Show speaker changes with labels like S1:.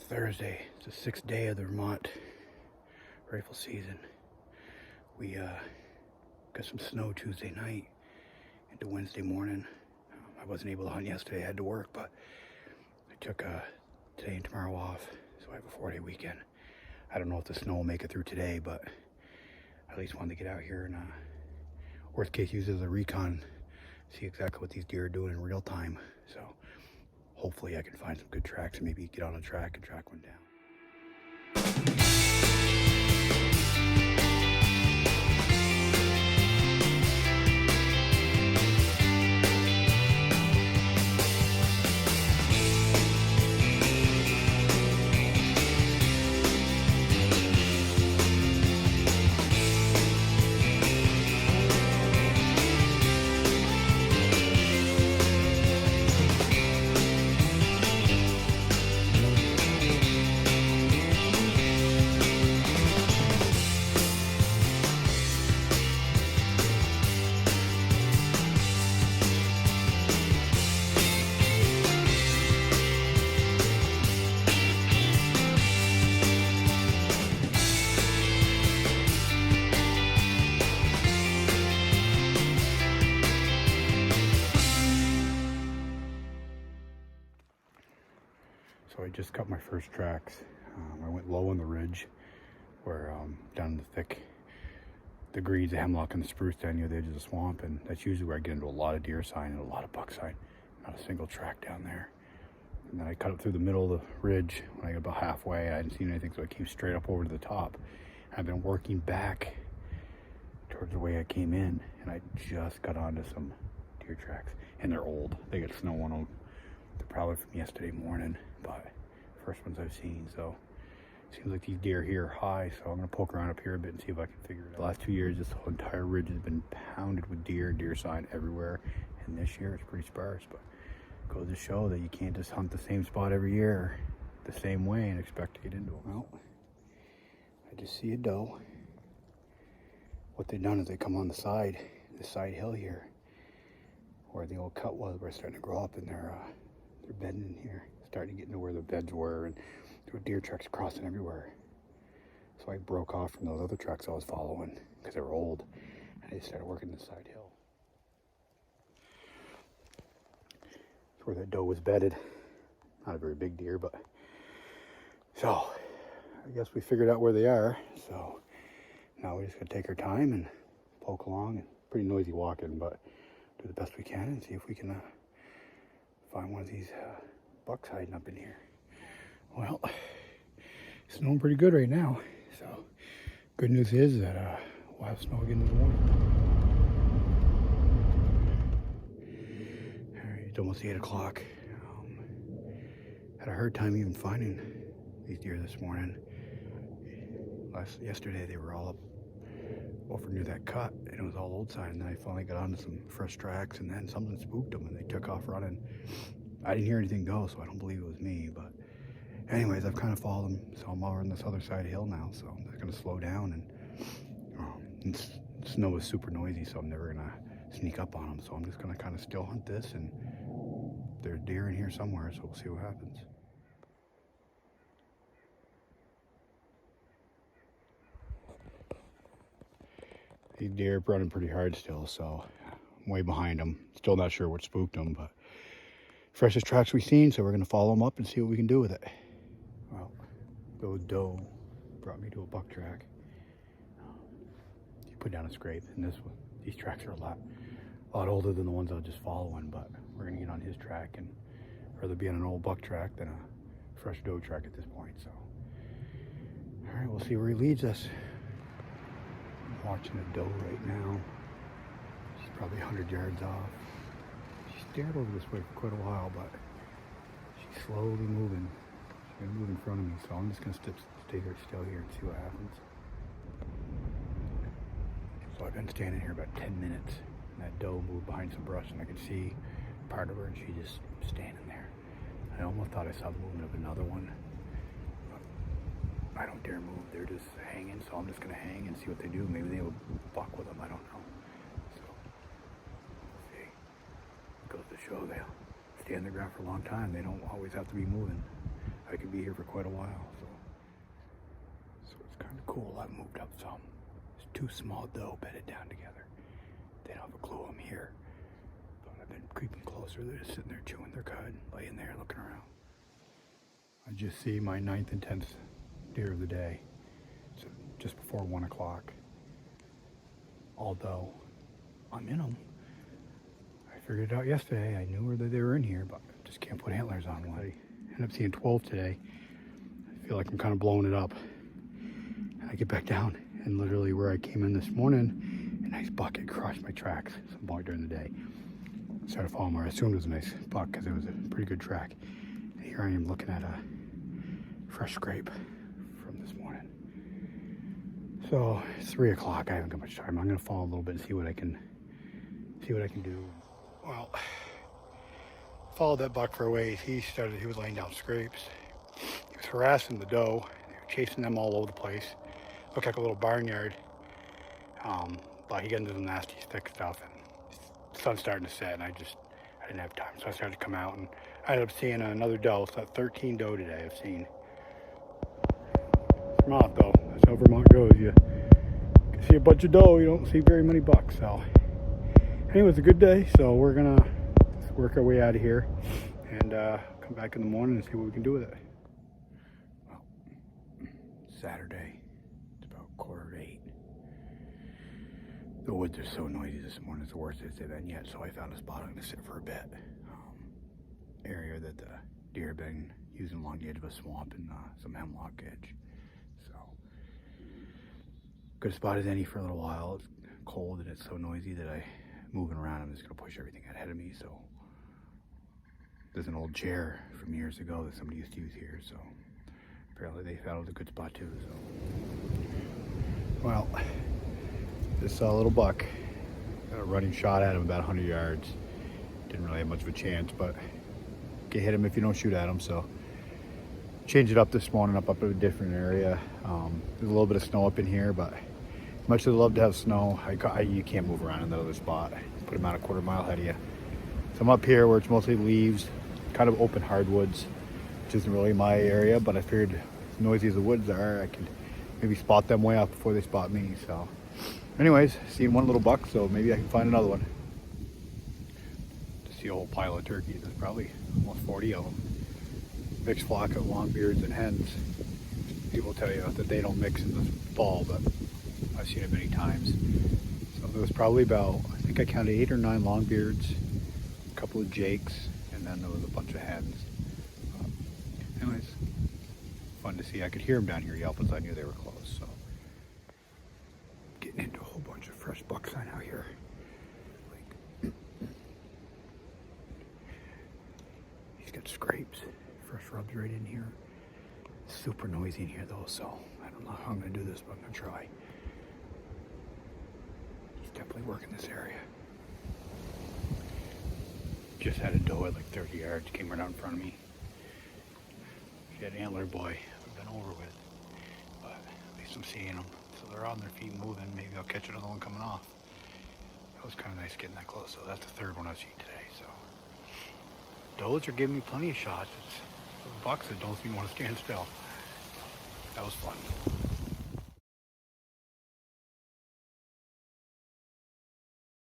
S1: Thursday. It's the sixth day of the Vermont Rifle season. We got some snow Tuesday night into Wednesday morning. I wasn't able to hunt yesterday. I had to work, but I took today and tomorrow off, so I have a 4-day weekend. I don't know if the snow will make it through today, but I at least wanted to get out here and worst case use it as a recon, see exactly what these deer are doing in real time. So hopefully I can find some good tracks and maybe get on a track and track one down. So I just cut my first tracks. I went low on the ridge where down in the thick, the greens, the hemlock and the spruce down near the edge of the swamp, and that's usually where I get into a lot of deer sign and a lot of buck sign. Not a single track down there. And then I cut up through the middle of the ridge. When I got about halfway, I hadn't seen anything, so I came straight up over to the top. I've been working back towards the way I came in, and I just got onto some deer tracks. And they're old. They got snow on them. They're probably from yesterday morning, but first ones I've seen. So it seems like these deer here are high, so I'm gonna poke around up here a bit and see if I can figure it out. The last 2 years, this whole entire ridge has been pounded with deer sign everywhere, and this year it's pretty sparse. But it goes to show that you can't just hunt the same spot every year the same way and expect to get into them. Well, I just see a doe. What they've done is they come on the side hill here, where the old cut was, where it's starting to grow up, and they're bedding in here, starting to get into where the beds were, and there were deer tracks crossing everywhere. So I broke off from those other tracks I was following because they were old, and I started working the side hill. That's where that doe was bedded. Not a very big deer, but so I guess we figured out where they are. So now we just gotta take our time and poke along, and pretty noisy walking, but do the best we can and see if we can find one of these bucks hiding up in here. Well, it's snowing pretty good right now, so good news is that we'll have snow again in the morning. All right, it's almost 8 o'clock. Had a hard time even finding these deer this morning. Yesterday they were all up over near that cut, and it was all old sign, and then I finally got onto some fresh tracks, and then something spooked them and they took off running. I didn't hear anything go, so I don't believe it was me, but anyways, I've kind of followed them, so I'm over on this other side of the hill now, so I'm just going to slow down, and snow is super noisy, so I'm never going to sneak up on them, so I'm just going to kind of still hunt this, and there's deer in here somewhere, so we'll see what happens. These deer are running pretty hard still, so I'm way behind them. Still not sure what spooked them, but freshest tracks we've seen, so we're going to follow them up and see what we can do with it. Well, those doe brought me to a buck track. He put down a scrape, and these tracks are a lot older than the ones I was just following, but we're going to get on his track and rather be on an old buck track than a fresh doe track at this point. So, all right, we'll see where he leads us. Watching a doe right now. She's probably 100 yards off. She stared over this way for quite a while, but she's slowly moving. She's gonna move in front of me, so I'm just gonna stay here still here and see what happens. So I've been standing here about 10 minutes, and that doe moved behind some brush, and I could see part of her, and she just standing there. I almost thought I saw the movement of another one. I don't dare move. They're just hanging, so I'm just gonna hang and see what they do. Maybe they will buck with them. I don't know. So we'll see. It goes to show they'll stay on the ground for a long time. They don't always have to be moving. I could be here for quite a while. So it's kind of cool. I've moved up some. There's two small doe bedded down together. They don't have a clue I'm here. But I've been creeping closer. They're just sitting there chewing their cud, laying there looking around. I just see my 9th and 10th deer of the day. So just before 1 o'clock. Although I'm in them. I figured it out yesterday. I knew whether they were in here, but I just can't put antlers on one. I ended up seeing 12 today. I feel like I'm kind of blowing it up. And I get back down, and literally where I came in this morning, a nice buck had crushed my tracks some point during the day. I started following where I assumed it was a nice buck because it was a pretty good track. And here I am looking at a fresh scrape from this morning. So it's 3 o'clock. I haven't got much time. I'm going to follow a little bit and see what I can do. Well, followed that buck for a ways. He was laying down scrapes. He was harassing the doe. They were chasing them all over the place. Looked like a little barnyard. But he got into the nasty thick stuff, and the sun's starting to set, and I didn't have time. So I started to come out, and I ended up seeing another doe. So 13 doe today I've seen. Vermont though, that's how Vermont goes. You can see a bunch of doe, you don't see very many bucks. So anyway, it was a good day, so we're gonna work our way out of here and come back in the morning and see what we can do with it. Well, Saturday, it's about 7:45. The woods are so noisy this morning. It's the worst they've been yet, so I found a spot I'm gonna sit for a bit. Area that the deer have been using along the edge of a swamp and some hemlock edge. So good spot as any for a little while. It's cold and it's so noisy that moving around, I'm just gonna push everything ahead of me. So there's an old chair from years ago that somebody used to use here, so apparently they found it was a good spot too. So well, this little buck got a running shot at him about 100 yards. Didn't really have much of a chance, but you can hit him if you don't shoot at him. So changed it up this morning, up at a different area. There's a little bit of snow up in here, but much as I love to have snow, you can't move around in that other spot. Put them out a quarter mile ahead of you. So I'm up here where it's mostly leaves, kind of open hardwoods, which isn't really my area, but I figured as noisy as the woods are, I could maybe spot them way out before they spot me. So anyways, seen one little buck, so maybe I can find another one. To see a whole pile of turkeys, there's probably almost 40 of them. Mixed flock of longbeards and hens. People tell you that they don't mix in the fall, but I've seen it many times. So there was probably about, I think I counted 8 or 9 longbeards, a couple of jakes, and then there was a bunch of hens. Anyways, fun to see. I could hear them down here yelp as I knew they were close. So getting into a whole bunch of fresh buck sign out here. He's got scrapes, fresh rubs right in here. Super noisy in here though, so I don't know how I'm gonna do this, but I'm gonna try. He's definitely working this area. Just had a doe at like 30 yards, came right out in front of me. She had an antler boy I've been over with, but at least I'm seeing them. So they're on their feet moving. Maybe I'll catch another one coming off. That was kind of nice getting that close. So that's the third one I've seen today. So does are giving me plenty of shots. It's the bucks that don't seem to want to stand still. That was fun.